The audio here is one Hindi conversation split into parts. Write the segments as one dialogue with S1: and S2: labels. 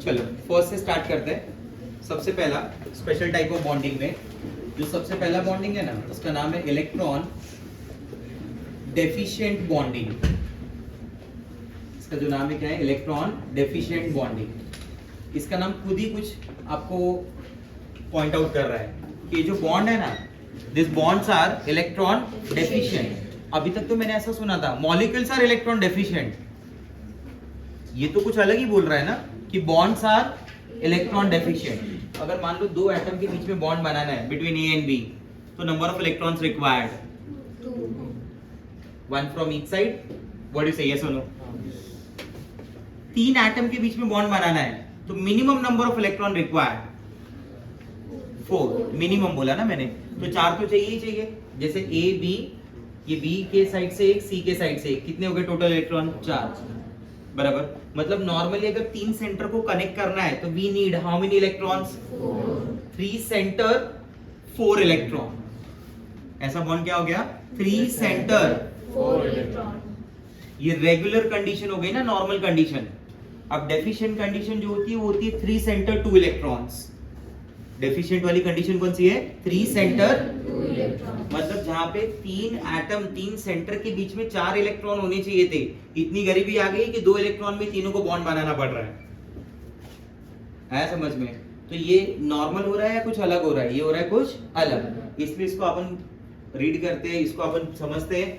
S1: चलो फर्स्ट से स्टार्ट करते हैं। सबसे पहला स्पेशल टाइप ऑफ बॉन्डिंग में जो सबसे पहला बॉन्डिंग है ना, उसका नाम है इलेक्ट्रॉन डेफिशिएंट बॉन्डिंग। इसका जो नाम है क्या है, इलेक्ट्रॉन डेफिशिएंट बॉन्डिंग। इसका नाम खुद ही कुछ आपको पॉइंट आउट कर रहा है कि ये जो बॉन्ड है ना, this bonds are electron deficient. अभी तक तो मैंने ऐसा सुना था मॉलिक्यूल्स आर इलेक्ट्रॉन डेफिशिएंट, ये तो कुछ अलग ही बोल रहा है ना कि बॉन्ड्स आर इलेक्ट्रॉन डेफिशिएंट। अगर मान लो दो एटम के बीच में बॉन्ड बनाना है बिटवीन ए एंड बी, तो number of electrons required 1 from each side. What you से, यस और नो? तीन एटम के बीच में बॉन्ड बनाना है तो minimum number of electron required 4। Minimum बोला ना मैंने, तो 4 तो चाहिए ही चाहिए। जैसे ए बी, ये बी के साइड से एक, सी के साइड से एक, कितने हो गए टोटल इलेक्ट्रॉन? 4 बराबर। मतलब नॉर्मली अगर 3 सेंटर को कनेक्ट करना है तो we need how many electrons? 3 centre 4 electron. ऐसा बॉन्ड क्या हो गया? 3 सेंटर
S2: 4 इलेक्ट्रॉन।
S1: ये रेगुलर कंडीशन हो गई ना, नॉर्मल कंडीशन। अब डेफिशिएंट कंडीशन जो होती है वो होती है 3 सेंटर 2 इलेक्ट्रॉन्स। डेफिशिएंट वाली कंडीशन कौन सी है? 3 सेंटर
S2: 2 इलेक्ट्रॉन।
S1: मतलब जहां पे 3 एटम 3 सेंटर के बीच में 4 इलेक्ट्रॉन होने चाहिए थे, इतनी गरीबी आ गई कि 2 इलेक्ट्रॉन में तीनों को बॉन्ड बनाना पड़ रहा है। आया समझ में? तो ये नॉर्मल हो रहा है या कुछ अलग हो रहा है? ये हो रहा है कुछ अलग, इसलिए इसको अपन रीड करते हैं, इसको अपन समझते हैं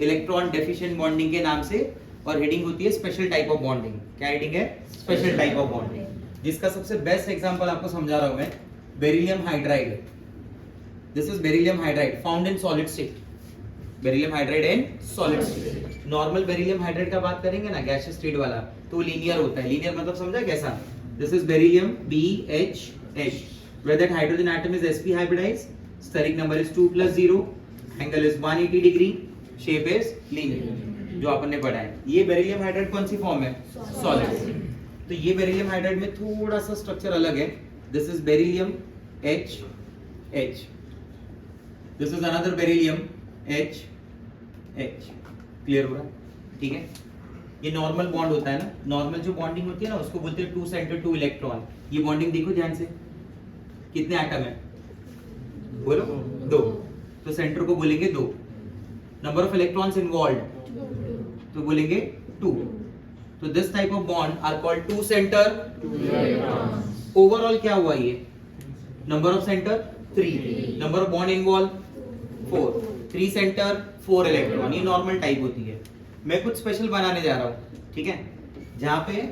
S1: इलेक्ट्रॉन डेफिशिएंट बॉन्डिंग के नाम से, और हेडिंग होती है स्पेशल टाइप ऑफ बॉन्डिंग। क्या हेडिंग है? Special type of bonding. जिसका सबसे बेस्ट एग्जांपल आपको समझा रहा हूं मैं, beryllium hydride. This is beryllium hydride found in solid state. Beryllium hydride in solid state. Normal beryllium hydride का बात करेंगे ना, गैसियस स्टेट वाला, तो लीनियर होता है। लीनियर मतलब समझा कैसा? This is beryllium BHH, where that hydrogen atom is sp hybridized, steric number is 2 + 0, angle is 180 degree, shape is linear, जो अपन ने पढ़ा है। ये बेरिलियम हाइड्राइड कौन सी फॉर्म है? सॉलिड। तो ये बेरिलियम हाइड्राइड में थोड़ा सा स्ट्रक्चर अलग है। This is beryllium HH, this is another beryllium HH। Clear हो रहा है? ठीक है। ये नॉर्मल बॉन्ड होता है ना, नॉर्मल जो बॉन्डिंग होती है ना उसको बोलते हैं 2 सेंटर 2 इलेक्ट्रॉन। ये बॉन्डिंग देखो ध्यान से, कितने एटम है? बोलो 2, तो सेंटर को बोलेंगे 2। नंबर ऑफ इलेक्ट्रॉन्स इन्वॉल्व्ड तो बोलेंगे 2। तो this type of bond are called 2 centre
S2: 2 electron.
S1: Overall क्या हुआ? ये number of centre 3, number of bond involve 4, 3 centre 4 electron. ये नॉर्मल टाइप होती है। मैं कुछ स्पेशल बनाने जा रहा हूं, ठीक है, जहां पे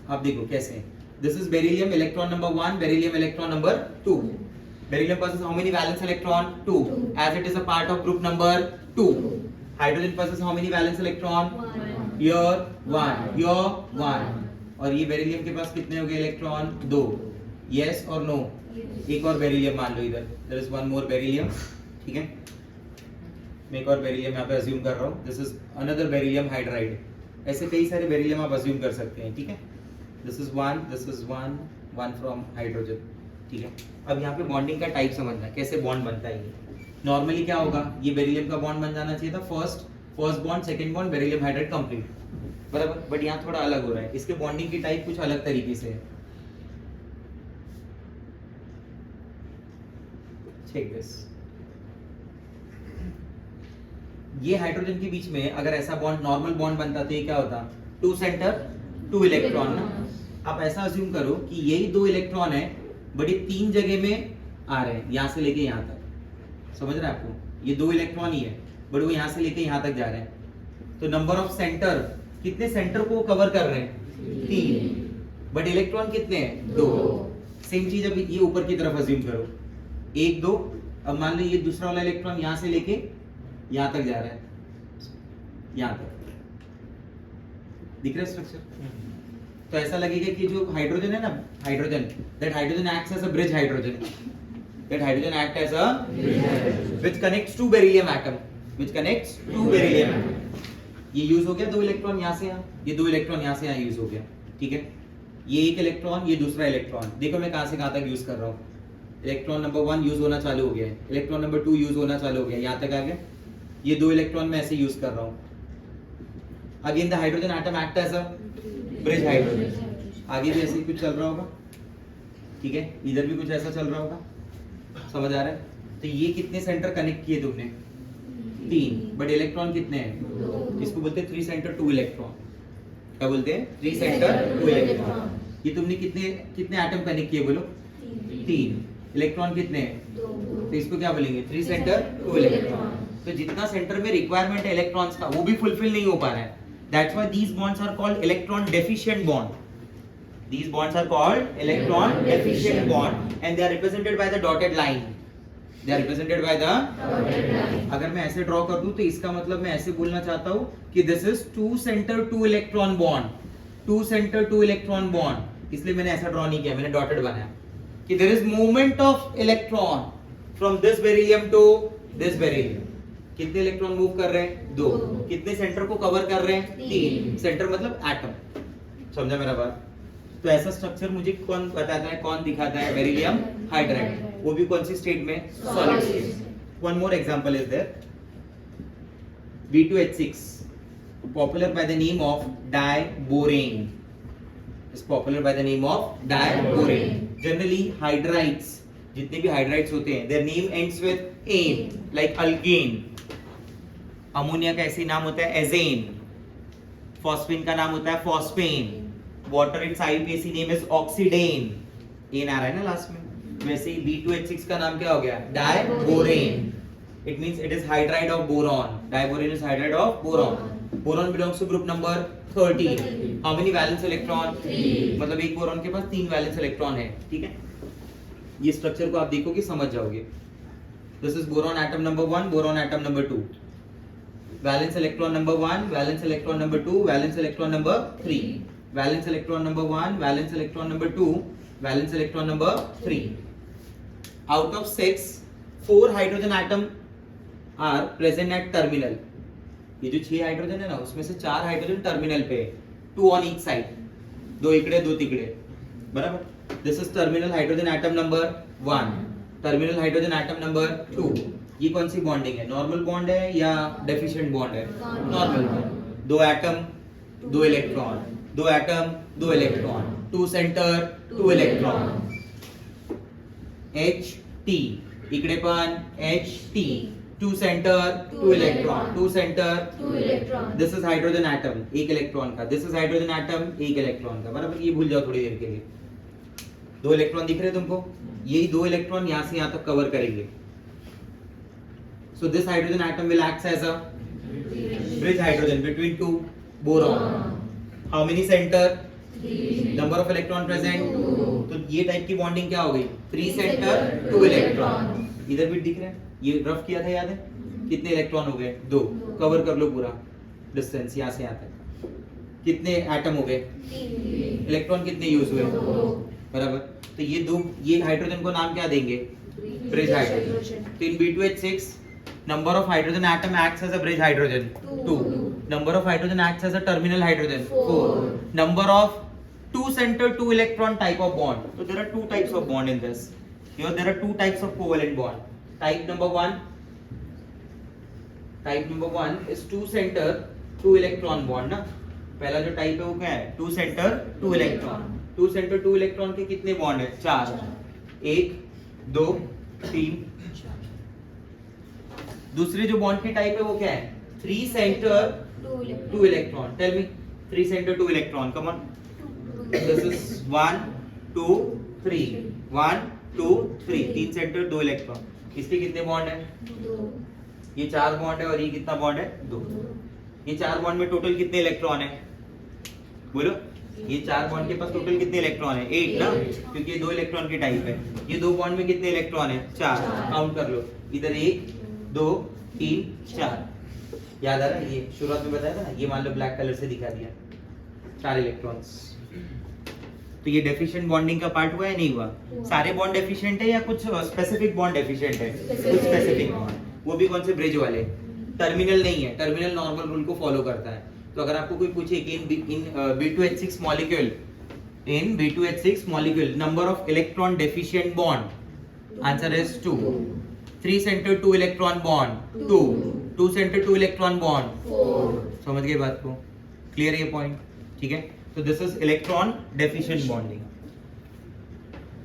S1: आप देखो कैसे। This is beryllium electron number 1, beryllium electron number 2। Beryllium possesses how many valence electron? 2, as it is a part of group number 2. Hydrogen possesses how many valence electron?
S2: 1.
S1: Here 1, here 1। और ये बेरिलियम के पास कितने हो गए इलेक्ट्रॉन? 2। यस और नो? एक और बेरिलियम मान लो इधर, there is one more beryllium, ठीक है। मैं एक और बेरिलियम यहाँ पे अज्यूम कर रहा हूँ, this is another beryllium hydride. ऐसे कई सारे बेरिलियम आप अज्यूम कर सकते हैं, ठीक है। This is one from hydrogen, ठीक है। अब यहाँ पे बॉन्डिंग का टाइप समझना, कैसे बॉन्ड बनता है। ये नॉर्मली क्या होगा, ये बेरिलियम का बॉन्ड बन जाना चाहिए था first bond, second bond, beryllium hydride complete, बराबर। बट यहाँ थोड़ा अलग हो रहा है, इसके बॉन्डिंग की टाइप कुछ अलग तरीके से है। Check this. ये हाइड्रोजन के बीच में अगर ऐसा बॉन्ड नॉर्मल बॉन्ड बनता तो ये क्या होता? 2 सेंटर 2 इलेक्ट्रॉन ना। आप ऐसा अज्यूम करो कि यही 2 इलेक्ट्रॉन है, बट ये 3 जगह में आ रहे हैं, यहां से लेके यहां तक। समझ रहे हैं आपको? ये 2 इलेक्ट्रॉन ही है, बट वो यहां से लेके यहां तक जा रहे हैं। तो नंबर ऑफ सेंटर, कितने सेंटर को कवर कर रहे हैं? 3, बट इलेक्ट्रॉन कितने हैं? 2। सेम चीज अब ये ऊपर की तरफ अज्यूम करो, 1 2। अब मान लो ये दूसरा वाला इलेक्ट्रॉन यहां से लेके यहां तक जा रहा है, यहां तक। दिख रहा है स्ट्रक्चर? तो ऐसा लगेगा कि जो हाइड्रोजन है ना, hydrogen, that hydrogen acts as a bridge hydrogen, that hydrogen act as a which connects to beryllium atom, which connects to beryllium atom. ये यूज हो गया 2 इलेक्ट्रॉन यहां से यहां, ये 2 इलेक्ट्रॉन यहां से यहां यूज हो गया, ठीक है। ये एक इलेक्ट्रॉन, ये दूसरा इलेक्ट्रॉन, देखो मैं कहां से कहां तक यूज कर रहा हूं। इलेक्ट्रॉन नंबर 1 यूज होना चालू हो गया है, इलेक्ट्रॉन नंबर 2 यूज होना चालू हो गया, यहां तक आ गया। ये 2 इलेक्ट्रॉन मैं ऐसे यूज कर रहा हूं। Again the hydrogen atom act as a bridge hydrogen, आगे भी ऐसे ही कुछ चल रहा होगा, ठीक है, इधर भी कुछ ऐसा चल रहा होगा, समझ आ रहा है? तो ये कितने सेंटर कनेक्ट किए तुमने? 3, बट इलेक्ट्रॉन कितने हैं? इसको बोलते हैं 3 सेंटर 2 इलेक्ट्रॉन। क्या बोलते हैं? 3 सेंटर 2 इलेक्ट्रॉन। ये तुमने कितने कितने एटम कनेक्ट किए बोलो? 3। इलेक्ट्रॉन कितने हैं? तो इसको क्या बोलेंगे? 3 सेंटर 2 इलेक्ट्रॉन। तो जितना सेंटर में रिक्वायरमेंट है इलेक्ट्रॉन्स का वो भी फुलफिल नहीं हो पा रहा है। That's why these bonds are called electron deficient bond. These bonds are called electron deficient bond and they are represented by the dotted line. They are represented by the dotted line. अगर मैं ऐसे ड्रॉ कर दूं तो इसका मतलब मैं ऐसे बोलना चाहता हूं कि this is 2 center 2 electron bond. 2 center 2 electron bond. इसलिए मैंने ऐसा ड्रॉ नहीं किया, मैंने डॉटेड बनाया कि there is movement of electron from this beryllium to this beryllium. कितने इलेक्ट्रॉन मूव कर रहे हैं? 2. कितने सेंटर को कवर कर रहे हैं? 3. सेंटर मतलब एटम। समझा मेरा बात? तो ऐसा स्ट्रक्चर मुझे कौन बताता है, कौन दिखाता है? Beryllium hydride. वो भी कौन सी स्टेट में? Solid state. One more example is there, B2H6 popular by the name of diborane, is popular by the name of diborane. Generally hydrides, जितने भी हाइड्राइड्स होते हैं, their name ends with ane, like alkane. Ammonia का ऐसे नाम होता है एजेन, फॉस्फेन का नाम होता है phosphine, water its IUPAC name is oxidane, एन आ रहा है ना लास्ट में। वैसे ही B2H6 का नाम क्या हो गया? Diborane. It means it is hydride of boron. Diborane is hydride of boron. Boron belongs to group number 13। How many valence electron? 3। मतलब एक बोरॉन के पास 3 वैलेंस इलेक्ट्रॉन है, ठीक है। ये स्ट्रक्चर को आप देखोगे समझ जाओगे। This is boron atom number 1, boron atom number 2, valence electron number 1, valence electron number 2, valence electron number 3, valence electron number 1, valence electron number 2, valence electron number 3। Out of 6, 4 hydrogen atom are present at terminal. ये जो 6 हाइड्रोजन है ना, उसमें से 4 हाइड्रोजन टर्मिनल पे, 2 ऑन ईच साइड, 2 इकड़े 2 तिकड़े, बराबर। This is terminal hydrogen atom number 1, terminal hydrogen atom number 2। ये कौन सी बॉन्डिंग है? नॉर्मल बॉन्ड है या डेफिशिएंट बॉन्ड है? Normal bond. 2 atom 2 electron, 2 atom 2 electron, 2 centre 2 electron. HT इकडे पण HT, 2 centre 2 electron, 2 centre
S2: 2 electron.
S1: This is hydrogen atom, 1 electron का। This is hydrogen atom, 1 electron का, बराबर। ये भूल जाओ थोड़ी देर के लिए। 2 इलेक्ट्रॉन दिख रहे हैं तुमको? यही 2 इलेक्ट्रॉन यहां से यहां तक कवर करेंगे। So this hydrogen atom will act as a bridge hydrogen between 2 boron. How many center?
S2: 3।
S1: Number of electron present?
S2: 2।
S1: तो ये टाइप की बॉन्डिंग क्या हो गई? 3 सेंटर 2 इलेक्ट्रॉन। इधर भी दिख रहा है, ये रफ किया था, याद है? कितने इलेक्ट्रॉन हो गए? 2। कवर कर लो पूरा डिस्टेंस यहाँ से यहाँ तक। कितने एटम हो गए?
S2: 3।
S1: इलेक्ट्रॉन कितने यूज हुए?
S2: 2।
S1: बराबर। तो ये हाइड्रोजन को नाम क्या देंगे? Bridge hydrogen. So in B2H6, number of hydrogen atom acts as a bridge hydrogen 2. Number of hydrogen acts as a terminal hydrogen 4. Number of 2 center 2 electron type of bond. So there are 2 types of bond in this. Here there are 2 types of covalent bond. Type number 1 is 2 center 2 electron bond ना। पहला जो टाइप है वो क्या है? 2 center 2 electron. 2 center 2 electron के कितने बॉन्ड है? 4। 1 2 3 4। दूसरे जो बॉन्ड की टाइप है वो क्या है? 3 centre 2 electron. Tell me 3 centre 2 electron, come on. This is 1 2 3, 1 2 3, 3 centre 2 electron. इसके कितने बॉन्ड है?
S2: 2।
S1: ये 4 बॉन्ड है और ये कितना बॉन्ड है? 2। ये 4 बॉन्ड में टोटल कितने इलेक्ट्रॉन है? बोलो। ये 4 बॉन्ड के पास टोटल कितने इलेक्ट्रॉन है? 8 ना, क्योंकि ये 2 इलेक्ट्रॉन की टाइप है। ये 2 बॉन्ड में कितने इलेक्ट्रॉन है? 4। काउंट कर लो, इधर 1 2 3 4। याद आ रहा है? ये शुरुआत में बताया था ना, ये मान लो ब्लैक कलर से दिखा दिया, 4 इलेक्ट्रॉन्स। तो ये डेफिशिएंट बॉन्डिंग का पार्ट हुआ है, नहीं हुआ? सारे बॉन्ड डेफिशिएंट है या कुछ स्पेसिफिक बॉन्ड डेफिशिएंट है? कुछ स्पेसिफिक बॉन्ड। वो भी कौन से? ब्रिज वाले। टर्मिनल नहीं है, टर्मिनल नॉर्मल रूल को फॉलो करता है। तो अगर आपको कोई पूछे कि इन B2H6 molecule number of electron deficient bond, answer is 2। 3 centre 2 electron bond 2, 2 centre 2 electron bond 4। समझ गए बात को? क्लियर ये पॉइंट? ठीक है। तो this is electron deficient bonding.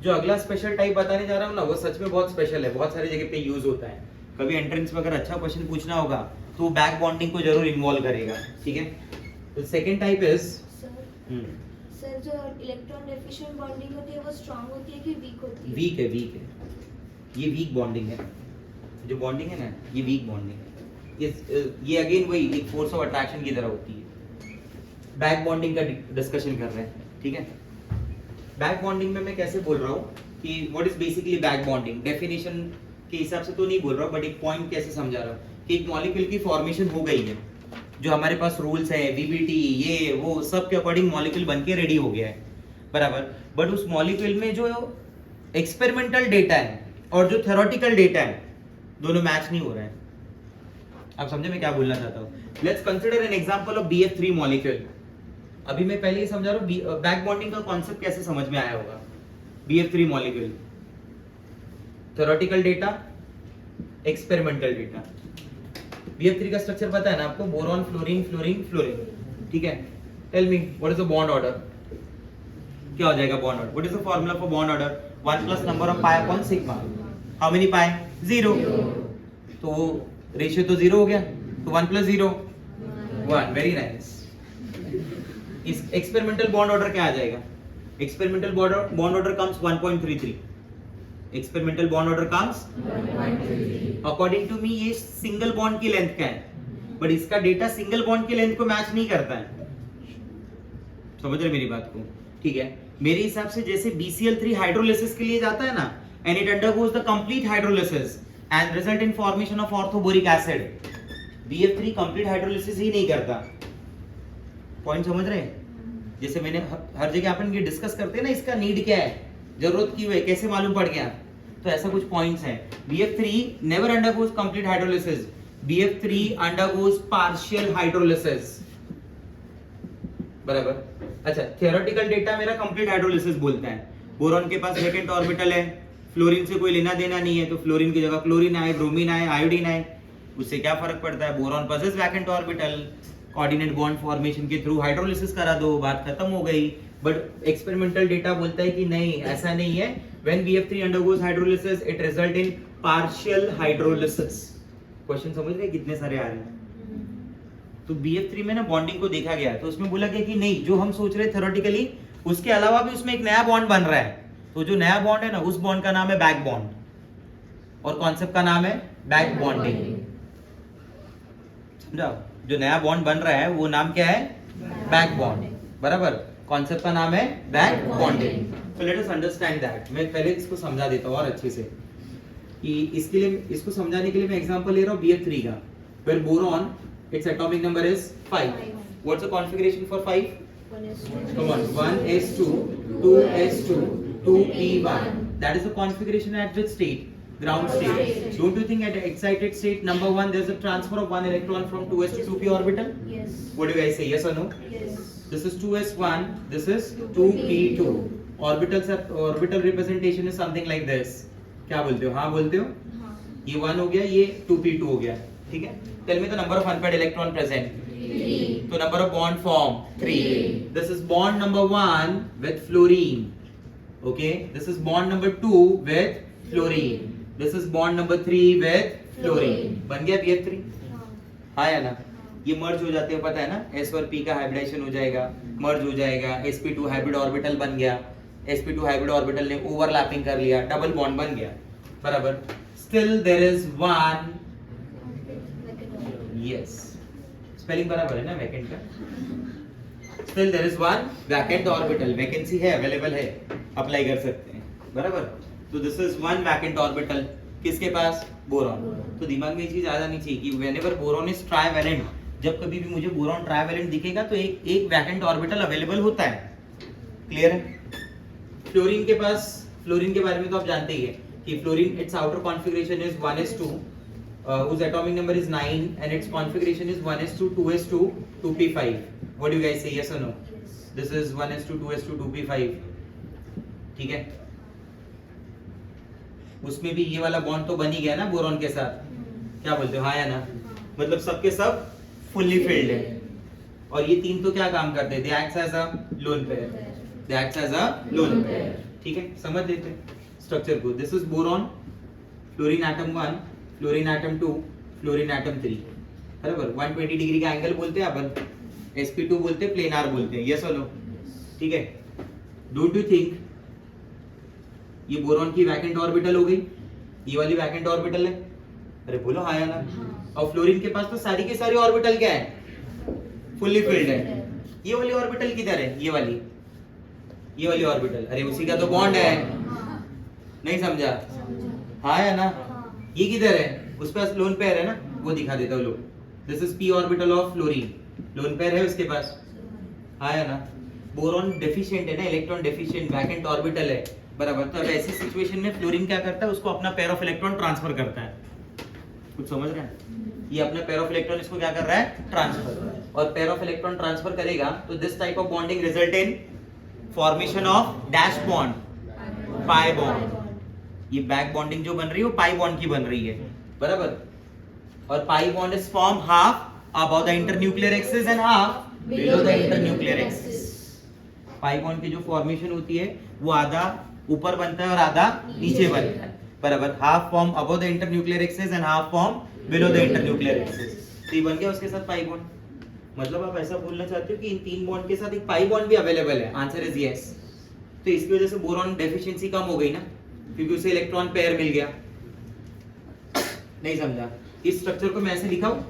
S1: जो अगला स्पेशल टाइप बताने जा रहा हूँ ना, वो सच में बहुत स्पेशल है, बहुत सारी जगह पे यूज होता है। कभी एंट्रेंस में अगर अच्छा क्वेश्चन पूछना होगा तो वो बैक बॉन्डिंग को जरूर इन्वॉल्व करेगा, ठीक है। तो सेकंड टाइप इज
S2: सर जो इलेक्ट्रॉन डेफिशिएंट बॉन्डिंग होती है वो स्ट्रांग होती है कि वीक होती है?
S1: वीक है, वीक है, ये वीक बॉन्डिंग है। जो बॉन्डिंग है ना, ये वीक बॉन्डिंग है। ये अगेन वही एक फोर्स ऑफ अट्रैक्शन की तरह होती है। बैक बॉन्डिंग का डिस्कशन कर रहे हैं, ठीक है। बैक बॉन्डिंग में मैं कैसे बोल रहा हूँ कि what is basically back bonding, definition के हिसाब से तो नहीं बोल रहा हूँ, बट एक पॉइंट कैसे समझा रहा हूँ कि एक मॉलिक्यूल की फॉर्मेशन हो गई है, जो हमारे पास रूल्स है, वीबीटी, ये वो सब के अकॉर्डिंग मॉलिक्यूल बन के रेडी हो गया है, बराबर। बट उस मॉलिक्यूल में जो एक्सपेरिमेंटल डेटा है और जो थ्योरेटिकल डेटा है, दोनों मैच नहीं हो रहे हैं। आप समझे मैं क्या बोलना चाहता हूँ? Let's consider N example of BF3 molecule. अभी मैं पहले ही समझा रहा हूँ बैक बॉन्डिंग का कॉन्सेप्ट कैसे समझ में आया होगा। BF3 molecule, theoretical data, experimental data. BF3 का स्ट्रक्चर पता है ना आपको, बोरॉन, फ्लोरीन, फ्लोरीन, फ्लोरीन, ठीक है। Tell me what is the bond order, क्या हो जाएगा bond order? What is the formula for bond order? 1 plus number of pi upon sigma. How many pi? 0। तो वो रेशियो तो 0 हो गया, तो 1 प्लस 0 1। Very nice. इस एक्सपेरिमेंटल बॉन्ड ऑर्डर क्या आ जाएगा? Experimental bond order comes 1.33। Experimental bond order comes 1.33। According to me ये सिंगल बॉन्ड की लेंथ का है, बट इसका डेटा सिंगल बॉन्ड की लेंथ को मैच नहीं करता है। समझ रहे मेरी बात को? ठीक है। मेरे हिसाब से जैसे BCl3 हाइड्रोलिसिस के लिए जाता है ना, and it undergoes the complete hydrolysis and result in formation of orthoboric acid. BF3 complete hydrolysis ही नहीं करता। पॉइंट समझ रहे हैं? जैसे मैंने हर जगह अपन ये डिस्कस करते हैं ना, इसका नीड क्या है, जरूरत क्यों है, कैसे मालूम पड़ गया, तो ऐसा कुछ पॉइंट्स हैं। BF3 never undergoes complete hydrolysis, BF3 undergoes partial hydrolysis, बराबर। अच्छा, थियोरेटिकल डेटा मेरा कंप्लीट हाइड्रोलिसिस बोलता है। बोरॉन के पास वैकेंट ऑर्बिटल है, फ्लोरीन से कोई लेना देना नहीं है, तो फ्लोरीन की जगह क्लोरीन आए, ब्रोमीन आए, आयोडीन आए, उससे क्या फर्क पड़ता है? Boron possess vacant orbital, coordinate bond formation के थ्रू हाइड्रोलिसिस करा दो, बात खत्म हो गई। बट एक्सपेरिमेंटल डेटा बोलता है कि नहीं, ऐसा नहीं है। When BF3 undergoes hydrolysis it result in partial hydrolysis. Question समझ रहे कितने सारे आ रहे हैं? तो BF3 में ना बॉन्डिंग को देखा गया, तो उसमें बोला गया कि नहीं, जो हम सोच रहे थ्योरेटिकली उसके अलावा भी उसमें एक नया बॉन्ड बन रहा है। तो जो नया बॉन्ड है ना, उस बॉन्ड का नाम है बैक बॉन्ड, और कॉन्सेप्ट का नाम है बैक बॉन्डिंग। समझाओ? जो नया बॉन्ड बन रहा है वो नाम क्या है? बैक बॉन्ड, बराबर। कॉन्सेप्ट का नाम है बैक बॉन्डिंग। तो लेट अस अंडरस्टैंड दैट। मैं पहले इसको समझा देता हूँ और अच्छे से, कि इसके लिए, इसको समझाने के लिए मैं एग्जांपल ले रहा हूँ BF3 का। फिर boron, its atomic number is 5. What's the configuration for 5? Come on, 1s2, 2s2, 2p1. That is the configuration at which state? Ground state. Don't you think at excited state number 1 there's a transfer of 1 electron from 2s to 2p orbital?
S2: Yes.
S1: What do you guys say? Yes or no?
S2: Yes.
S1: This is 2s1, this is 2p2. Orbital representation is something like this. क्या बोलते हो? हाँ बोलते हो? ये 1 हो गया, ये 2p2 हो गया, ठीक है। Tell me the number of unpaired electron present.
S2: 3.
S1: So number of bond form 3. This is bond number 1 with fluorine. Okay. This is bond number 2 with fluorine. This is bond number 3 with fluorine. बन गया BF3? हाँ या ना? ये मर्ज हो जाते हैं, पता है ना? S और P का हाइब्रिडेशन हो जाएगा, मर्ज हो जाएगा, sp2 हाइब्रिड ऑर्बिटल बन गया, sp2 हाइब्रिड ऑर्बिटल ने ओवरलैपिंग कर लिया, डबल बॉन्ड बन गया, बराबर। Still there is one. Yes. Spelling बराबर है ना वैकेंट का? Still there is one vacant orbital. Vacancy है, अवेलेबल है, अप्लाई कर सकते हैं, बराबर। तो this is one vacant orbital. किसके पास? बोरॉन। तो दिमाग में ये चीज आ जानी चाहिए कि whenever boron is trivalent, जब कभी भी मुझे बोरॉन ट्राइवेलेंट दिखेगा तो एक वैकेंट ऑर्बिटल अवेलेबल होता है। क्लियर है? फ्लोरीन के पास, फ्लोरीन के बारे में तो आप जानते ही है कि fluorine it's outer configuration is 1s2, whose atomic number is 9 and its configuration is 1s2, 2s2, 2p5. What do you guys say? Yes or no?
S2: Yes.
S1: This is 1s2, 2s2, 2p5. ठीक है? उसमें भी ये वाला बॉन्ड तो बन ही गया ना बोरॉन के साथ। क्या बोलते हो? हाँ या ना? मतलब सबके सब फुल्ली फिल्ड है। और ये तीन तो क्या काम करते हैं? They acts as a lone pair, they acts as a lone pair. ठीक है, समझ लेते हैं स्ट्रक्चर को। This is boron, fluorine atom 1, fluorine atom 2, fluorine atom 3, बराबर। 120 डिग्री का एंगल बोलते हैं अपन, sp2 बोलते हैं, प्लेनार बोलते हैं, यस और नो? ठीक है, डोंट यू थिंक ये बोरॉन की वैकेंट ऑर्बिटल हो गई, ये वाली वैकेंट ऑर्बिटल है? अरे बोलो हाँ या ना? और फ्लोरीन के पास तो सारी के सारी ऑर्बिटल क्या है? फुल्ली फिल्ड है। ये वाली ऑर्बिटल किधर है? ये वाली ऑर्बिटल, अरे उसी का तो बॉन्ड है, नहीं समझा? हाँ या ना? ये किधर है? उस पास लोन पेयर है ना, वो दिखा देता हूँ। लो, this is p orbital of fluorine, lone pair है उसके पास, हाँ या ना? बोरॉन डेफिशिएंट है ना, इलेक्ट्रॉन डेफिशिएंट, वैकेंट ऑर्बिटल है, बराबर। तो अब ऐसी सिचुएशन में फ्लोरीन क्या करता है? उसको अपना पेयर ऑफ इलेक्ट्रॉन ट्रांसफर करता है। कुछ समझ रहे हैं? ये अपना पेयर ऑफ इलेक्ट्रॉन इसको क्या कर रहा है? ट्रांसफर। और पेयर ऑफ इलेक्ट्रॉन ट्रांसफर करेगा तो this type of bonding result in formation of dash bond, pi bond. ये बैक बॉन्डिंग जो बन रही है वो पाई बॉन्ड की बन रही है, बराबर। और pi bond is form half above the internuclear axis and half below the internuclear axis। Pi bond की जो फॉर्मेशन होती है वो आधा ऊपर बनता है और आधा नीचे बनता है, बराबर। Half form above the internuclear axis and half form below the internuclear axis। तो ये बन गया उसके साथ पाई बॉन्ड। मतलब आप ऐसा बोलना चाहते हो कि इन तीन बॉन्ड के साथ एक पाई बॉन्ड भी अवेलेबल है? Answer is yes. तो इसकी वजह से बोरॉन डेफिशिएंसी कम हो गई ना, क्योंकि उसे इलेक्ट्रॉन पेयर मिल गया। नहीं समझा? इस स्ट्रक्चर को मैं ऐसे लिखा हूं,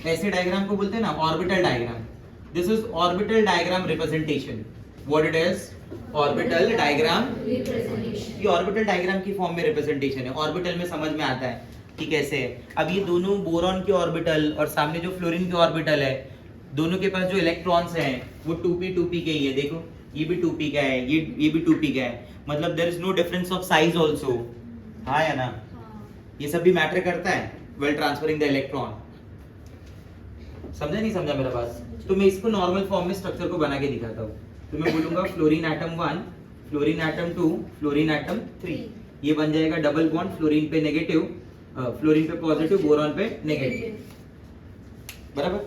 S1: ऐसे डायग्राम को बोलते हैं ना orbital diagram. This is orbital diagram representation. What it is? Orbital diagram representation. ये ऑर्बिटल डायग्राम की फॉर्म में रिप्रेजेंटेशन है। ऑर्बिटल में समझ में आता है कि कैसे है। अब ये दोनों बोरॉन की ऑर्बिटल और सामने जो फ्लोरीन की ऑर्बिटल है, दोनों के पास जो इलेक्ट्रॉन्स हैं वो 2p के ही है। देखो ये भी 2p का है, ये भी 2p का है, मतलब there is no difference of size also, हाँ या ना? ये सब भी मैटर करता है व्हाइल ट्रांसफरिंग द इलेक्ट्रॉन। समझा नहीं समझा मेरा बात? तो मैं इसको नॉर्मल फॉर्म में स्ट्रक्चर को बना के दिखाता हूँ। तो मैं बोलूंगा fluorine atom 1, fluorine atom 2, fluorine atom 3। ये बन जाएगा डबल बॉन्ड, फ्लोरीन पे नेगेटिव, फ्लोरीन पे पॉजिटिव, बोरॉन पे नेगेटिव, बराबर।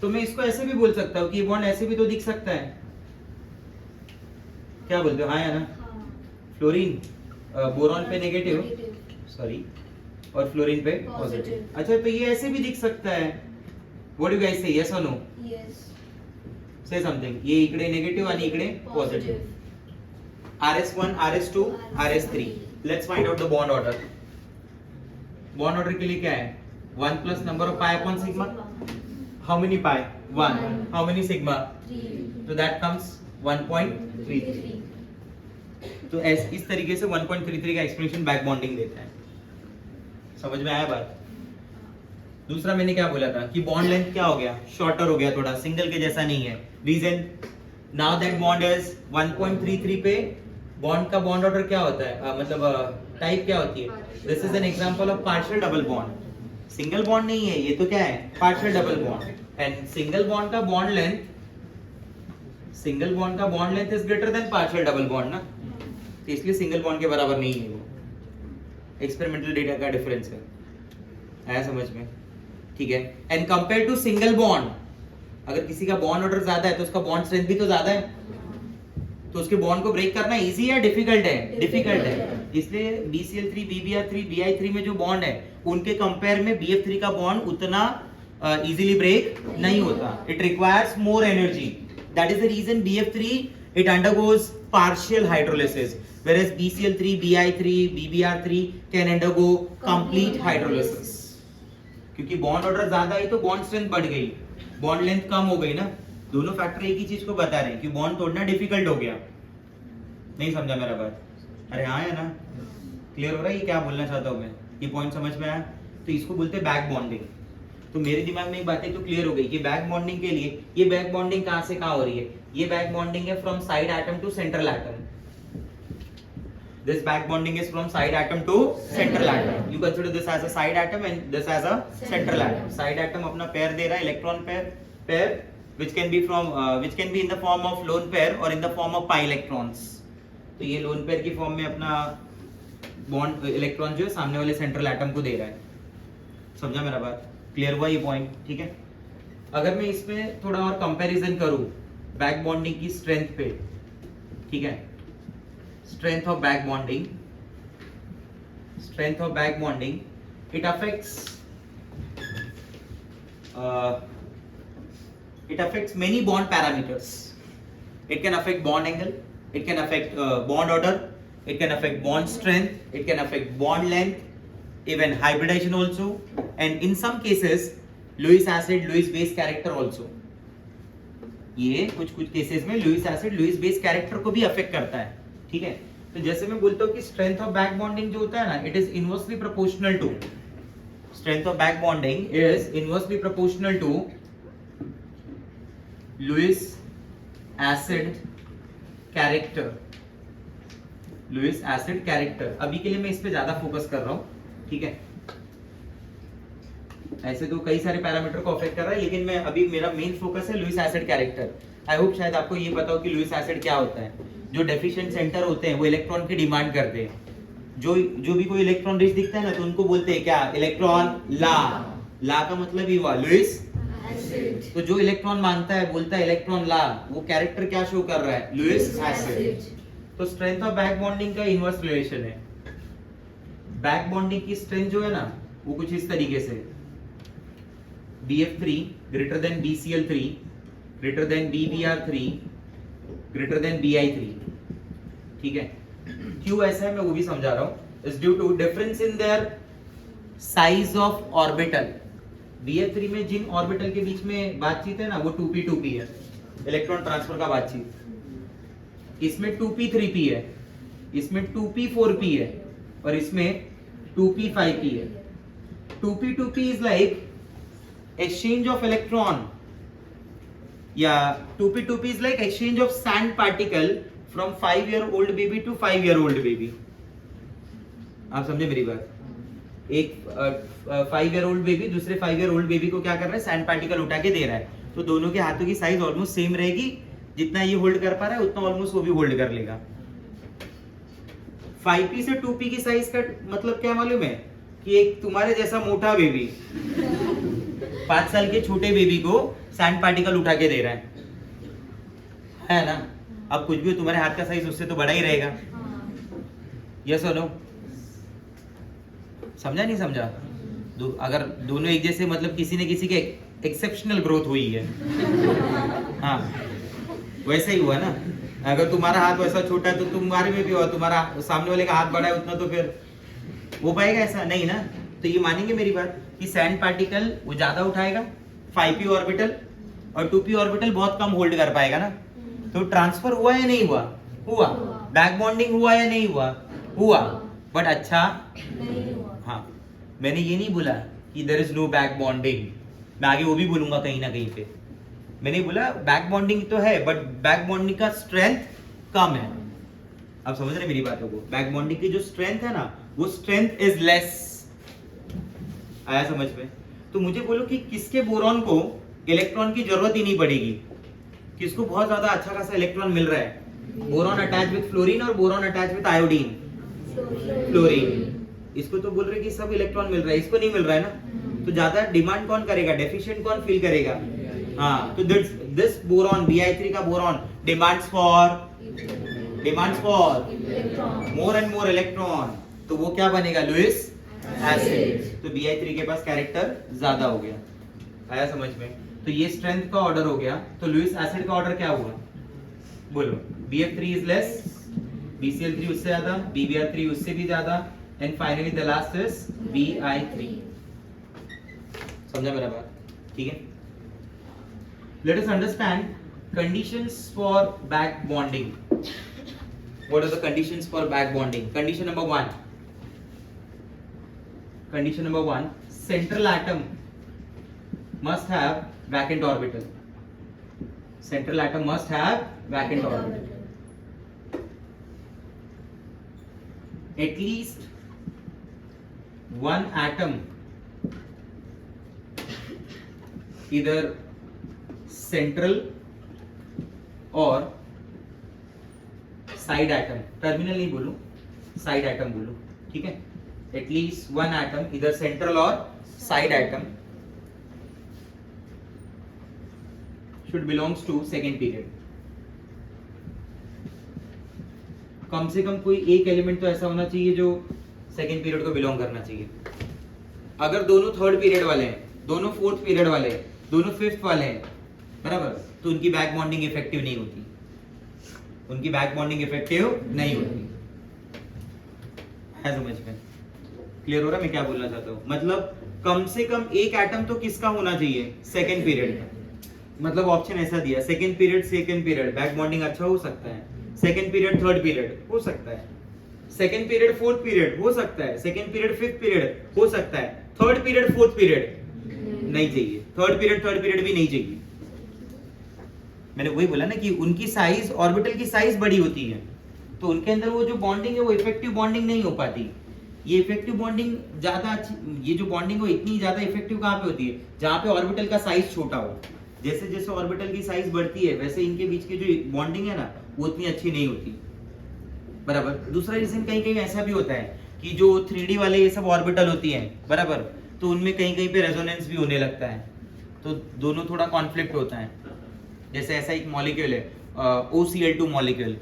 S1: तो मैं इसको ऐसे भी बोल सकता हूँ कि ये बॉन्ड ऐसे भी तो दिख सकता है। क्या बोलते हो, हाँ या ना? फ्लोरीन बोरॉन पे नेगेटिव, सॉरी, और फ्लोरीन पे पॉजिटिव। अच्छा, तो ये ऐसे भी दिख सकता है। What do you guys say? Yes or no?
S2: Yes.
S1: Say something. ये इकडे नेगेटिव आणि इकडे positive. RS1, RS2, RS3. Let's find out the bond order. Bond order के लिए क्या है? 1 plus number of pi upon sigma. How many pi? 1. How many sigma?
S2: 3.
S1: So that comes 1.33. तो इस तरीके से 1.33 का एक्सप्रेशन बैक बॉन्डिंग देता है। समझ में आया बात? दूसरा मैंने क्या बोला था कि बॉन्ड लेंथ क्या हो गया? शॉर्टर हो गया थोड़ा, सिंगल के जैसा नहीं है। Reason, now that bond is 1.33 पे बॉन्ड का बॉन्ड ऑर्डर क्या होता है, मतलब टाइप क्या होती है? This is an example of partial double bond. Single bond नहीं है ये, तो क्या है? Partial double bond. And single bond का bond length is greater than partial double bond ना, तो इसलिए सिंगल बॉन्ड के बराबर नहीं है वो। एक्सपेरिमेंटल डेटा का डिफरेंस है, आया समझ में? ठीक है। And compare to single bond, अगर किसी का बॉन्ड ऑर्डर ज्यादा है तो उसका बॉन्ड स्ट्रेंथ भी तो ज्यादा है, तो उसके बॉन्ड को ब्रेक करना इजी है डिफिकल्ट है? डिफिकल्ट है। इसलिए BCl3, BBr3, Bi3 में जो बॉन्ड है उनके कंपेयर में BF3 का बॉन्ड उतना इजीली ब्रेक नहीं होता। It requires more energy, that is the reason BF3 it undergoes partial hydrolysis, whereas BCl3, Bi3, BBr3 can undergo complete hydrolysis। क्योंकि बॉन्ड ऑर्डर ज्यादा है तो बॉन्ड स्ट्रेंथ बढ़ गई, बॉन्ड लेंथ कम हो गई ना। दोनों फैक्टर एक ही चीज को बता रहे हैं कि बॉन्ड तोड़ना डिफिकल्ट हो गया। नहीं समझा मेरा बात? अरे हाँ है ना? क्लियर हो रहा है ये क्या बोलना चाहता हूँ मैं? ये पॉइंट समझ में आया? तो इसको बोलते हैं बैक बॉन्डिंग। तो मेरे दिमाग में एक बातें तो क्लियर हो गई कि बैक बॉन्डिंग के लिए ये बैक बॉन्डिंग कहाँ से कहाँ हो रही है? ये बैक बॉन्डिंग है from side atom to central atom. This back bonding is from side atom to central atom. You consider this as a side atom and this as a central atom. Side atom अपना pair दे रहा है, electron pair which can be in the form of lone pair or in the form of pi electrons. तो ये lone pair की form में अपना bond electron जो है सामने वाले central atom को दे रहा है। समझा मेरा बात? क्लियर हुआ ये पॉइंट? ठीक है। अगर मैं इसमें थोड़ा और कंपैरिजन करूं बैक बॉन्डिंग की स्ट्रेंथ पे, ठीक है, strength of back bonding, strength of back bonding, it affects many bond parameters. It can affect bond angle, it can affect bond order, it can affect bond strength, it can affect bond length, even hybridization also, and in some cases Lewis acid Lewis base character also. ये कुछ केसेस में Lewis acid Lewis base character को भी अफेक्ट करता है, ठीक है। तो जैसे मैं बोलता हूँ कि स्ट्रेंथ ऑफ बैक बॉन्डिंग जो होता है ना, it is inversely proportional to, strength of back bonding is inversely proportional to Lewis acid character, Lewis acid character. अभी के लिए मैं इस पे ज्यादा फोकस कर रहा हूँ, ठीक है। ऐसे तो कई सारे पैरामीटर को अफेक्ट कर रहा है, लेकिन मैं अभी मेरा मेन फोकस है Lewis acid character. I hope शायद आपको ये पता हो कि लुईस एसिड क्या होता है। जो डेफिशिएंट सेंटर होते हैं वो इलेक्ट्रॉन की डिमांड करते हैं। जो भी कोई इलेक्ट्रॉन रिच दिखता है ना, तो उनको बोलते हैं क्या, इलेक्ट्रॉन ला का मतलब ही हुआ लुईस एसिड। तो जो इलेक्ट्रॉन मांगता है, बोलता है इलेक्ट्रॉन ला, वो कैरेक्टर क्या शो कर रहा है, लुईस एसिड। तो स्ट्रेंथ ऑफ बैक बॉन्डिंग का इनवर्स रिलेशन है। बैक बॉन्डिंग की स्ट्रेंथ जो है ना, वो कुछ इस तरीके से BF3 greater than BCl3 greater than BBr3 greater than Bi3, ठीक है। क्यों ऐसा है मैं वो भी समझा रहा हूँ। Is due to difference in their size of orbital. BF3 में जिन ऑर्बिटल के बीच में बातचीत है ना, वो 2p2p है, इलेक्ट्रॉन ट्रांसफर का बातचीत। इसमें 2p3p है, इसमें 2p4p है, और इसमें 2p5p है। 2p2p is like exchange of electron, yeah, 2p2p is like exchange of sand particle from 5-year-old baby to 5-year-old baby। आप समझे मेरी बात। एक 5-year-old बेबी दूसरे 5-year-old बेबी को क्या कर रहा है, सैंड पार्टिकल उठा के दे रहा है। तो दोनों के हाथों की साइज ऑलमोस्ट सेम रहेगी, जितना ये होल्ड कर पा रहा है उतना ऑलमोस्ट वो भी होल्ड कर लेगा। 5p से 2p की साइज का मतलब क्या मालूम है, कि एक तुम्हारे जैसा मोटा बेबी 5 साल के छोटे बेबी को सैंड पार्टिकल उठा के दे रहा है ना। अब कुछ भी हो, तुम्हारे हाथ का साइज उससे तो बड़ा ही रहेगा। यस और नो, समझा नहीं समझा? अगर दोनों एक जैसे, मतलब किसी ने किसी के एक्सेप्शनल ग्रोथ हुई है, हाँ वैसा ही हुआ ना। अगर तुम्हारा हाथ वैसा छोटा है तो तुम्हारे में भी हुआ, तुम्हारा सामने वाले का हाथ बड़ा है उतना, तो फिर हो पाएगा ऐसा नहीं ना। तो ये मानेंगे मेरी बात कि सैंड पार्टिकल वो ज्यादा उठाएगा 5p ऑर्बिटल, और 2p ऑर्बिटल बहुत कम होल्ड कर पाएगा ना। तो ट्रांसफर हुआ या नहीं हुआ? हुआ। बैक बॉन्डिंग हुआ या नहीं हुआ? हुआ। बट अच्छा
S2: नहीं हुआ।
S1: हाँ, मैंने ये नहीं बोला कि there is no back bonding, मैं आगे वो भी बोलूंगा कहीं ना कहीं पे। मैंने बोला बैक बॉन्डिंग तो है, बट बैक बॉन्डिंग का स्ट्रेंथ कम है। आप समझ रहे मेरी बातों को? बैक बॉन्डिंग की जो स्ट्रेंथ है ना, वो स्ट्रेंथ इज लेस। आया समझ में? तो मुझे बोलो कि किसके बोरॉन को इलेक्ट्रॉन की जरूरत ही नहीं पड़ेगी, किसको बहुत ज्यादा अच्छा खासा इलेक्ट्रॉन मिल रहा है? बोरॉन अटैच विद फ्लोरीन और boron attach with iodine, fluorine. इसको तो बोल रहे कि सब इलेक्ट्रॉन मिल रहा है, इसको नहीं मिल रहा है ना। तो ज्यादा डिमांड कौन करेगा, डेफिशिएंट कौन फील करेगा? हाँ, तो दिस बोरॉन Bi3 का boron demands for more and more electron. तो वो क्या बनेगा, लुईस एसिड। तो Bi3 के पास कैरेक्टर ज्यादा हो गया। आया समझ में? तो ये स्ट्रेंथ का ऑर्डर हो गया। तो लुईस एसिड का ऑर्डर क्या हुआ, बोलो? BF3 इज लेस, BCl3 उससे ज्यादा, BBr3 उससे भी ज्यादा, and finally the last is Bi3। समझा मेरा बात? ठीक है। Let us understand conditions for back bonding. What are the conditions for back bonding? Condition number one, central atom must have vacant orbital. Central atom must have vacant orbital. At least one atom, either central और साइड एटम, टर्मिनल नहीं बोलूं, साइड एटम बोलूं, ठीक है। एटलीस्ट वन एटम, इधर सेंट्रल और side atom should belongs to second period. कम से कम कोई एक एलिमेंट तो ऐसा होना चाहिए जो सेकेंड पीरियड को बिलोंग करना चाहिए. अगर दोनों थर्ड पीरियड वाले हैं, दोनों फोर्थ पीरियड वाले हैं, दोनों फिफ्थ वाले हैं, बराबर, तो उनकी बैक बॉन्डिंग इफेक्टिव नहीं होती. उनकी बैक बॉन्डिंग इफेक्टिव नहीं होती. है समझ में? क्लियर हो रहा है मैं क्या बोलना चाहता हूँ? मतलब कम से कम एक एटम तो किसका होना चाहिए? सेकेंड पीरियड का. मतलब ऑप्शन ऐसा दिया, सेकेंड पीरियड बैक बॉन्डिंग अच्छा हो सकता है, सेकेंड पीरियड थर्ड पीरियड हो सकता है, सेकेंड पीरियड फोर्थ पीरियड हो सकता है, सेकेंड पीरियड फिफ्थ पीरियड हो सकता है, थर्ड पीरियड फोर्थ पीरियड नहीं चाहिए, थर्ड पीरियड भी नहीं चाहिए. मैंने वही बोला ना कि उनकी साइज, ऑर्बिटल की साइज बड़ी होती है, तो उनके अंदर वो जो बॉन्डिंग है वो इफेक्टिव बॉन्डिंग नहीं हो पाती. ये इफेक्टिव बॉन्डिंग ज्यादा अच्छी, ये जो बॉन्डिंग हो इतनी ज्यादा इफेक्टिव कहाँ पे होती है? जहाँ पे ऑर्बिटल का साइज छोटा हो. जैसे जैसे ऑर्बिटल की साइज बढ़ती है वैसे इनके बीच की जो बॉन्डिंग है ना वो उतनी अच्छी नहीं होती. बराबर. दूसरा रीजन कहीं कहीं ऐसा भी होता है कि जो 3D वाले ये सब ऑर्बिटल होती हैं, बराबर, तो उनमें कहीं कहीं पे रेजोनेंस भी होने लगता है, तो दोनों थोड़ा कॉन्फ्लिक्ट होता है. जैसे ऐसा एक मॉलिक्यूल है OCl2 मॉलिक्यूल,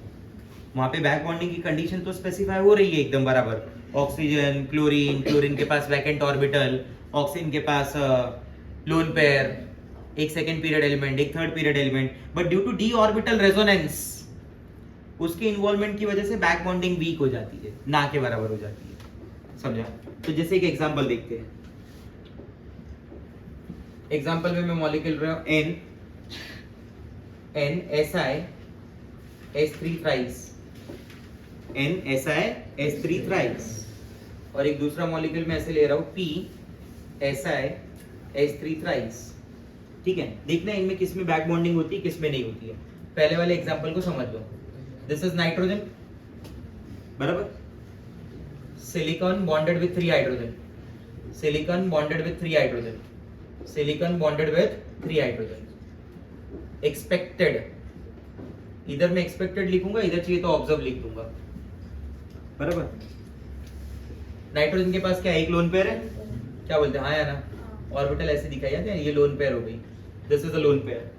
S1: वहाँ पे बैक बॉन्डिंग की कंडीशन तो स्पेसिफाई हो रही है एकदम बराबर. ऑक्सीजन, क्लोरीन के पास वैकेंट ऑर्बिटल, ऑक्सीजन के पास लोन पेयर, एक सेकेंड पीरियड एलिमेंट, एक third period element, but due to d orbital resonance उसके इन्वॉल्वमेंट की वजह से बैक बॉन्डिंग वीक हो जाती है, ना के बराबर हो जाती है. समझा? तो जैसे एक एग्जांपल देखते हैं. एग्जांपल में मैं मॉलिक्यूल रहा हूं NSi थ्राइस, NSi थ्राइस, और एक दूसरा मॉलिक्यूल में ऐसे ले रहा हूं PSi थ्राइस. ठीक है, देखना इनमें किस में बैक बॉन्डिंग होती है, किस में नहीं होती है. पहले वाले एग्जांपल को समझ लो. दिस इज नाइट्रोजन, बराबर, silicon bonded with 3 hydrogen, silicon bonded with 3 hydrogen, silicon bonded with 3 hydrogen. Expected, इधर मैं एक्सपेक्टेड लिखूंगा, इधर चाहिए तो ऑब्जर्व लिख दूंगा, बराबर. नाइट्रोजन के पास क्या है? एक लोन पेयर है, क्या बोलते हैं? हाँ या ना? ऑर्बिटल ऐसे दिखाई जाते हैं, ये लोन पेयर हो गई, this is a lone pair.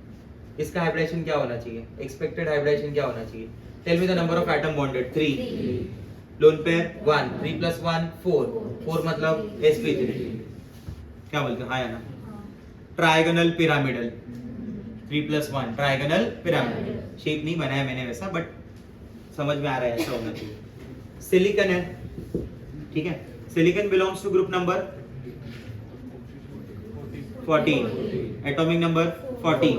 S1: इसका हाइब्रिडेशन क्या होना चाहिए? एक्सपेक्टेड हाइब्रिडेशन क्या होना चाहिए? Tell me the number of atom bonded. 3. Lone pair 1, 3 + 1 4 मतलब sp3. क्या बोलते हैं? हाँ या ना? Trigonal pyramidal, 3 + 1 trigonal pyramidal. Shape नहीं बनाया मैंने वैसा, बट समझ में आ रहा है ऐसा होना चाहिए. सिलिकॉन है, ठीक है, silicon belongs to group number 14, atomic number 14,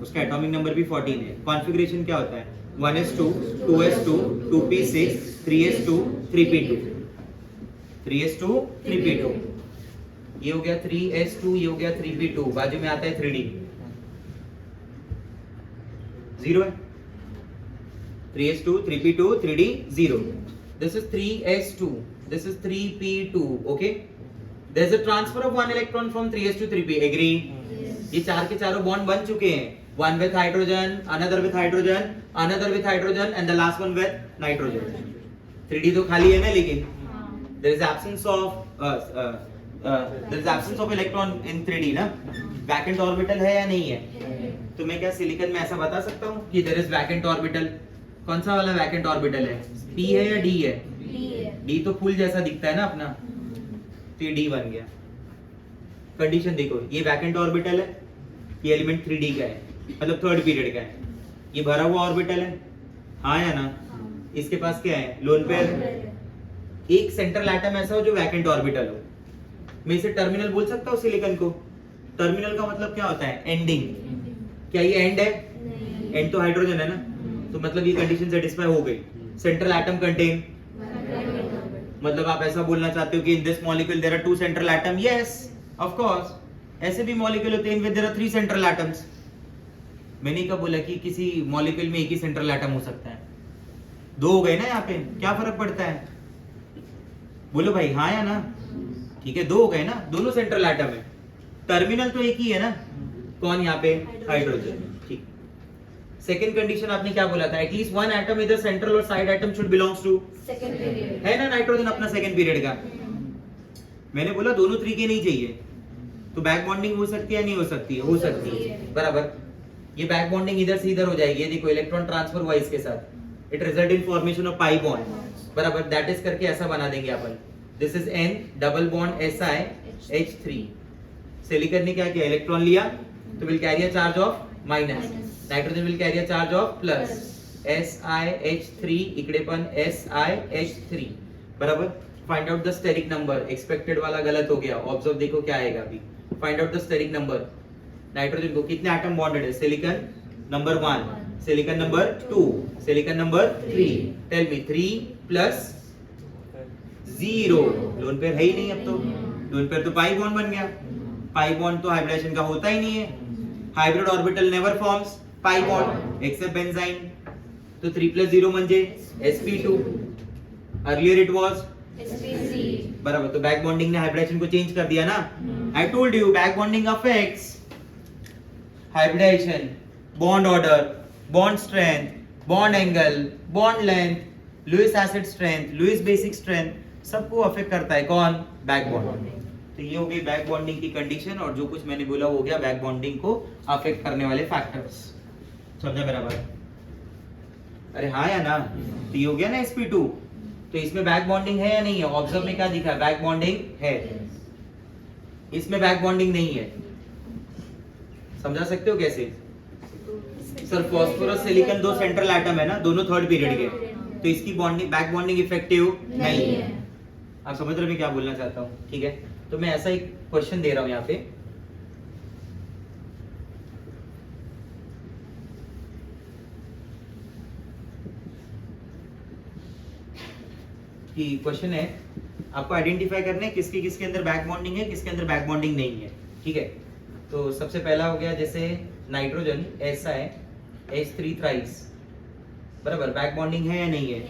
S1: उसका एटॉमिक नंबर भी 14 है. कॉन्फ़िगरेशन क्या होता है? 1s2 2s2 2p6 3s2 3p2, 3s2 3p2. ये हो गया 3s2, ये हो गया 3p2. बाजू में आता है 3d, 0 है. 3s2 3p2 3d 0. This is 3s2, this is 3p2. Okay, there is a transfer of one electron from 3s to 3p. Agree? Yes. ये चार के चारों बॉन्ड बन चुके हैं. One with hydrogen, another with hydrogen, another with hydrogen, and the last one with nitrogen. 3d तो खाली है ना, लेकिन there is absence of electron in 3d ना. वैकेंट ऑर्बिटल है या नहीं है? तो मैं क्या सिलिकॉन में ऐसा बता सकता हूँ कि there is vacant orbital? कौन सा वाला वैकेंट ऑर्बिटल है? p है या d है? d तो फुल जैसा दिखता है ना अपना, तो ये d बन गया. कंडीशन देखो, ये वैकेंट ऑर्बिटल है, ये एलिमेंट 3d का है, मतलब थर्ड पीरियड का है. ये भरा हुआ ऑर्बिटल है, हाँ या ना? इसके पास क्या है? Loan pair. एक सेंट्रल एटम ऐसा हो जो वैकेंट ऑर्बिटल हो. मैं इसे टर्मिनल बोल सकता हूँ सिलिकॉन को. टर्मिनल का मतलब क्या होता है? एंडिंग. क्या ये एंड है? एंड तो हाइड्रोजन है ना, तो मतलब ये कंडीशन सेटिस्फाई हो गई. सेंट्रल एटम कंटेन, मतलब आप ऐसा बोलना चाहते हो कि in this molecule there are 2 central atom. Yes, of course, ऐसे भी मॉलिक्यूल होते हैं इनमें देयर आर 3 सेंट्रल एटम्स. मैंने कब बोला कि किसी मॉलिक्यूल में एक ही सेंट्रल एटम हो सकता है? 2 हो गए ना यहाँ पे, क्या फर्क पड़ता है? बोलो भाई, हाँ या ना? ठीक है, 2 हो गए ना, दोनों सेंट्रल एटम है. टर्मिनल तो एक ही है ना, कौन यहाँ पे? हाइड्रोजन. ठीक. सेकंड कंडीशन आपने क्या बोला था? एटलीस्ट वन एटम इधर सेंट्रल और side atom should belongs to
S2: second period,
S1: है ना? नाइट्रोजन अपना सेकंड पीरियड का. मैंने बोला दोनों तरीके नहीं चाहिए, तो बैक बॉन्डिंग हो सकती है नहीं हो सकती है? हो सकती है, बराबर. ये बैक बॉन्डिंग इधर से इधर हो जाएगी, ये देखो इलेक्ट्रॉन ट्रांसफर हुआ इसके साथ, it result in formation of pi bond बराबर, दैट इज करके ऐसा बना देंगे अपन, this is N double bond SiH3, silicon ने क्या किया, इलेक्ट्रॉन लिया तो will carry a charge of minus, nitrogen will carry a charge of plus, SiH3 इकडे पण SiH3 बराबर. Find out the steric number, expected वाला गलत हो गया, ऑब्जर्व देखो क्या आएगा अभी. Find out the steric number. Nitrogen को कितने एटम बॉन्डेड है, silicon number 1, silicon number 2, silicon number 3, tell me 3 plus 0, lone pair है ही नहीं, अब तो लोन पेयर तो पाई बॉन्ड बन गया, पाई बॉन्ड तो हाइब्रिडेशन का होता ही नहीं है, hybrid orbital never forms pi bond except benzene, तो 3 प्लस 0 म्हणजे sp2, earlier it was
S2: sp3
S1: बराबर. तो बैक बॉन्डिंग ने हाइब्रिडेशन को चेंज कर दिया ना. I told you back bonding affects hybridisation, bond order, bond strength, bond angle, bond length, Lewis acid strength, Lewis basic strength, सबको अफेक्ट करता है कौन, बैक बॉन्ड. तो ये हो गई बैक बॉन्डिंग की कंडीशन, और जो कुछ मैंने बोला हो गया बैक बॉन्डिंग को अफेक्ट करने वाले फैक्टर्स. समझा मेरा बात? अरे हाँ या ना. तो ये हो गया ना sp2, तो इसमें बैक बॉन्डिंग है या नहीं है, ऑब्जर्व में क्या दिखा है, बैक बॉन्डिंग है, इसमें बैक बॉन्डिंग नहीं है. समझा सकते हो कैसे सर, फॉस्फोरस सिलिकॉन दो सेंट्रल एटम है ना, दोनों थर्ड पीरियड के, तो इसकी बॉन्डिंग बैक बॉन्डिंग इफेक्टिव नहीं है. आप समझ रहे हो मैं क्या बोलना चाहता हूँ, ठीक है. तो मैं ऐसा एक क्वेश्चन दे रहा हूँ यहाँ पे, कि क्वेश्चन है आपको आइडेंटिफाई करना है किसके किसके अंदर बैक बॉन्डिंग है, किसके अंदर बैक बॉन्डिंग नहीं है, ठीक है. तो सबसे पहला हो गया जैसे नाइट्रोजन SiH3 थ्राइस बराबर, बैक बॉन्डिंग है या नहीं है,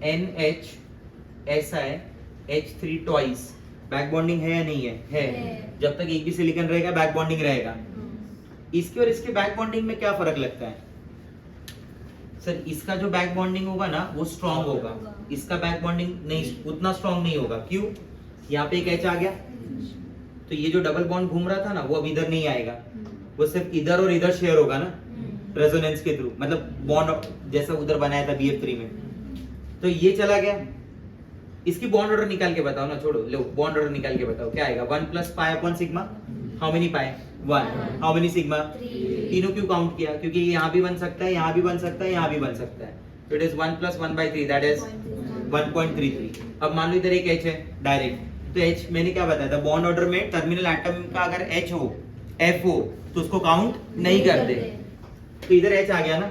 S1: NHSiH3 ट्वाइस बैक बॉन्डिंग है या नहीं है. जब तक एक भी सिलिकॉन रहेगा बैक बॉन्डिंग रहेगा. इसके और इसके बैक बॉन्डिंग में क्या फर्क लगता है सर, इसका जो बैक बॉन्डिंग होगा ना वो स्ट्रॉन्ग होगा, इसका बैक बॉन्डिंग नहीं उतना स्ट्रॉन्ग नहीं होगा. क्यों, यहाँ पे एक H आ गया, तो ये जो डबल बॉन्ड घूम रहा था ना वो अब इधर नहीं आएगा, वो सिर्फ इधर और इधर शेयर होगा ना रेजोनेंस के थ्रू, मतलब बॉन्ड जैसा उधर बनाया था BF3 में, तो ये चला गया. इसकी बॉन्ड ऑर्डर निकाल के बताओ ना, छोड़ो, लो बॉन्ड ऑर्डर निकाल के बताओ क्या आएगा. 1 plus pi upon sigma, how many pi, 1, how many sigma, तीनों क्यों काउंट किया, क्योंकि यहाँ भी बन सकता है, यहाँ भी बन सकता है, यहाँ भी बन सकता है, तो it is 1 plus 1/3 that is 1.33. अब मान लो इधर एक H है डायरेक्ट, तो H मैंने क्या बताया था, बॉन्ड ऑर्डर में टर्मिनल एटम का अगर H हो, F हो, तो उसको काउंट नहीं करते. तो इधर H आ गया ना,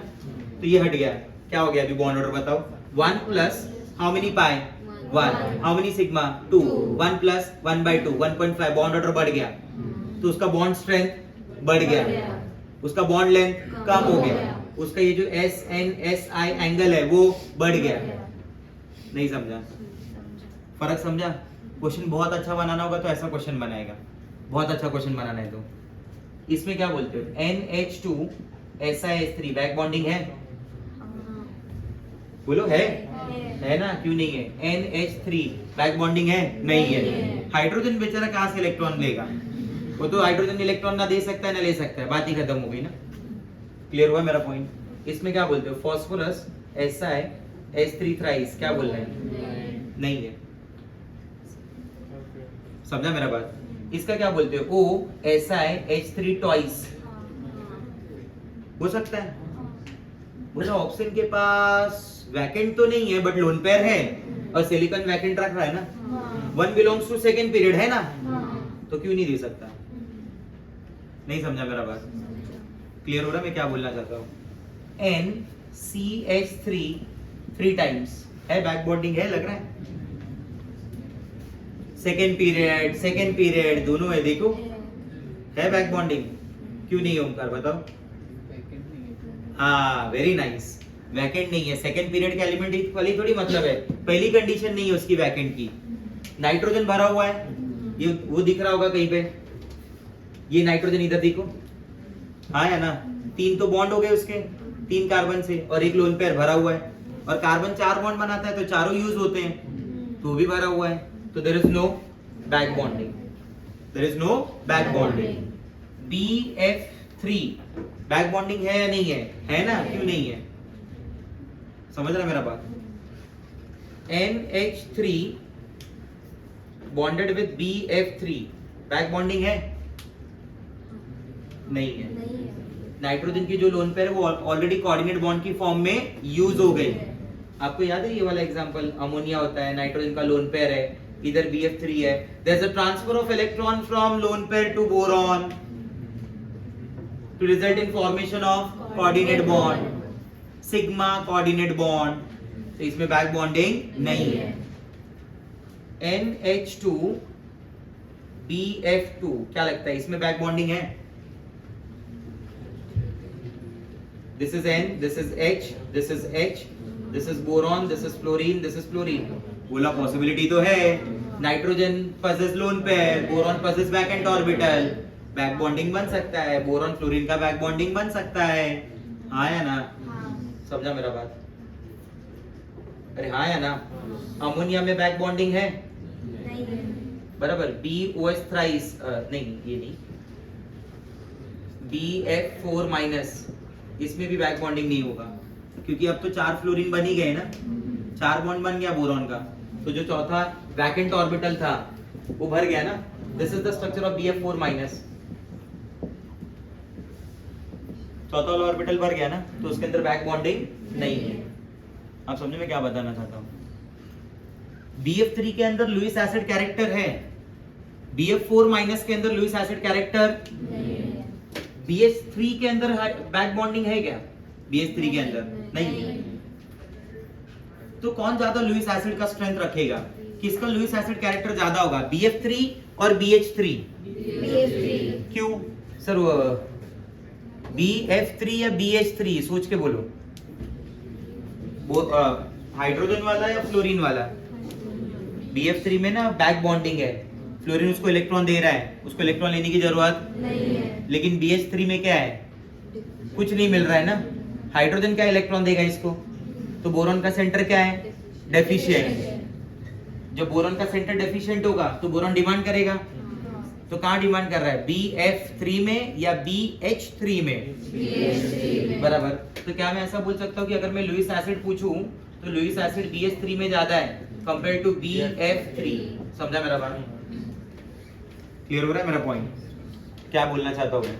S1: तो ये हट गया, क्या हो गया अभी बॉन्ड ऑर्डर बताओ. 1 plus how many pi, 1, how many sigma, 2, 1 plus 1/2 1.5, bond order बढ़ गया, तो उसका बॉन्ड स्ट्रेंथ बढ़ गया, उसका बॉन्ड लेंथ कम हो गया, उसका ये जो SNSI एंगल है वो बढ़ गया. नहीं समझा, फर्क समझा. क्वेश्चन बहुत अच्छा बनाना होगा तो ऐसा क्वेश्चन बनाएगा, बहुत अच्छा क्वेश्चन बनाना है. तो इसमें क्या बोलते हो, NH2 SiH3 बैक बॉन्डिंग है, बोलो है ना, क्यों नहीं है. NH3 बैक बॉन्डिंग है, नहीं है. हाइड्रोजन बेचारा कहां से इलेक्ट्रॉन लेगा, वो तो हाइड्रोजन इलेक्ट्रॉन ना दे सकता है ना ले सकता है, बात ही खत्म हो गई ना. क्लियर हुआ मेरा पॉइंट. इसमें क्या बोलते हो, फॉस्फोरस SiH3 थ्राइस क्या बोल रहे हैं, नहीं है. समझा मेरा बात. इसका क्या बोलते हो, O SiH3 ट्वाइस हो सकता है. बोला ऑप्शन के पास वैकेंट तो नहीं है बट लोन पेयर है, और सिलिकॉन वैकेंट रख रहा है ना, 1 बिलोंग्स टू सेकंड पीरियड है ना, तो क्यों नहीं दे सकता. नहीं समझा मेरा बात. क्लियर हो रहा मैं क्या बोलना चाहता हूँ. NCH3 3 टाइम्स है, बैक बॉन्डिंग है, लग रहा है. सेकंड पीरियड दोनों है, देखो है बैक बॉन्डिंग. क्यों नहीं है ओमकार बताओ. हाँ वेरी नाइस, वैकेंट नहीं है. सेकंड पीरियड का एलिमेंट वाली थोड़ी मतलब है, पहली कंडीशन नहीं है उसकी वैकेंट की. नाइट्रोजन भरा हुआ है, ये वो दिख रहा होगा कहीं पे, ये नाइट्रोजन इधर देखो, हाँ या ना. 3 तो बॉन्ड हो गए उसके, 3 कार्बन से, और एक लोन पेयर भरा हुआ है, और कार्बन 4 बॉन्ड बनाता है तो चारों यूज होते हैं, तो भी भरा हुआ है, तो there is no back bonding, there is no back bonding. BF3 NH3 back bonding है या नहीं है? है ना? क्यों नहीं है? समझ रहा मेरा बात? NH3 bonded with BF3 back bonding है? नहीं है।
S2: नहीं है।
S1: नाइट्रोजन की जो लोन पेयर है वो ऑलरेडी कोऑर्डिनेट बॉन्ड की फॉर्म में यूज हो गई। आपको याद है ये वाला एग्जांपल? अमोनिया होता है, नाइट्रोजन का लोन पेयर है, इधर BF3 है, there is a transfer of electron from lone pair to boron to result in formation of coordinate bond, sigma coordinate bond. तो इसमें बैक बॉन्डिंग नहीं है। NH2 BF2 क्या लगता है इसमें बैक बॉन्डिंग है? This is N, this is H, this is H, this is boron, this is fluorine, this is fluorine. बोला पॉसिबिलिटी तो है, nitrogen possess lone pair, boron possess vacant orbital, back bonding बन सकता है, बोरॉन फ्लोरीन का बैक बॉन्डिंग बन सकता है। हाँ या ना?
S2: हाँ।
S1: समझा मेरा बात? अरे हाँ या ना? अमोनिया में बैक बॉन्डिंग है?
S2: नहीं है।
S1: बराबर। BOH थ्राइस नहीं, ये नहीं, BF4 माइनस, इसमें भी बैक बॉन्डिंग नहीं होगा क्योंकि अब तो 4 फ्लोरीन बन ही गए ना, 4 बॉन्ड बन गया बोरॉन का, तो जो चौथा वैकेंट ऑर्बिटल था वो भर गया ना। This is the structure of BF4 minus, चौथा वाला ऑर्बिटल भर गया ना, तो उसके अंदर बैक बॉन्डिंग नहीं है। आप समझे मैं क्या बताना चाहता हूँ? BF3 के अंदर लुईस एसिड कैरेक्टर है, BF4 माइनस के अंदर लुईस एसिड कैरेक्टर
S2: नहीं है।
S1: BH3 के अंदर बैक बॉन्डिंग है क्या? BH3 के अंदर नहीं है। तो कौन ज्यादा लुईस एसिड का स्ट्रेंथ रखेगा? किसका लुईस एसिड कैरेक्टर ज्यादा होगा, BF3 और BH3?
S2: BF3।
S1: क्यों सर? BF3 या BH3 सोच के बोलो, हाइड्रोजन वाला या फ्लोरीन वाला? BF3 में ना बैक बॉन्डिंग है, फ्लोरीन उसको इलेक्ट्रॉन दे रहा है, उसको इलेक्ट्रॉन लेने की जरूरत
S2: नहीं है।
S1: लेकिन BH3 में क्या है? कुछ नहीं मिल रहा है ना, हाइड्रोजन क्या इलेक्ट्रॉन देगा इसको? तो बोरॉन का सेंटर क्या है? डेफिशिएंट। जब बोरॉन का सेंटर डेफिशिएंट होगा तो बोरॉन डिमांड करेगा, तो कहाँ डिमांड कर रहा है? BF3 में या BH3 में?
S2: BH3 में।
S1: बराबर। तो क्या मैं ऐसा बोल सकता हूँ कि अगर मैं लुईस एसिड पूछूं तो लुईस एसिड BH3 में ज्यादा है कंपेयर टू BF3? समझा मेरा बात? क्लियर हो रहा है मेरा पॉइंट? क्या बोलना चाहता हूँ मैं?